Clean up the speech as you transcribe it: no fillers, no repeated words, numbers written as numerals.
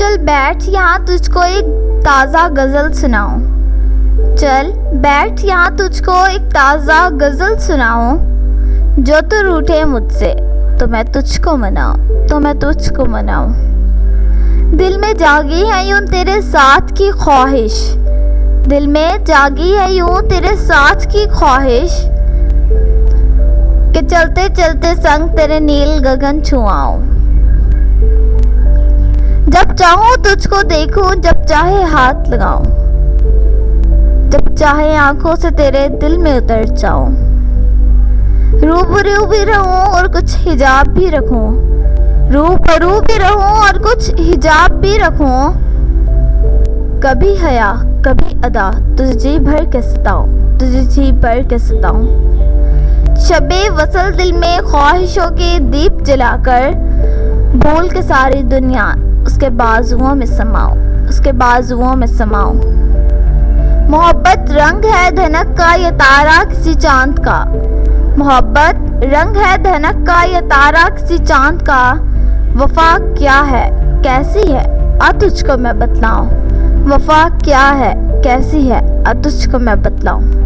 चल बैठ यहाँ तुझको एक ताज़ा गज़ल सुनाऊं। चल बैठ यहाँ तुझको एक ताज़ा गज़ल सुनाऊं। जो तू रूठे मुझसे तो मैं तुझको मनाऊं, तो मैं तुझको मनाऊं। दिल में जागी है यूं तेरे साथ की ख्वाहिश, दिल में जागी है यूं तेरे साथ की ख्वाहिश कि चलते चलते संग तेरे नील गगन छुआऊं। जब चाहूं तुझको देखूं, जब चाहे हाथ लगाऊं, जब चाहे आंखों से तेरे दिल में उतर जाऊं। रूबरू भी रहूं और कुछ हिजाब भी रखूं, रूबरू भी रहूं और कुछ हिजाब भी रखूं। कभी हया कभी अदा तुझे जी भर के सताऊं, तुझे जी भर के सताऊं। शबे वसल दिल में ख्वाहिशों के दीप जलाकर भूल के सारी दुनिया उसके बाजुओं में समाऊं, उसके बाजुओं में समाऊं। मोहब्बत रंग है धनक का ये तारा किसी चांद का, मोहब्बत रंग है धनक का ये तारा किसी चांद का। वफा क्या है कैसी है आ तुझको मैं बतलाऊं, वफा क्या है कैसी है आ तुझको मैं बतलाऊं।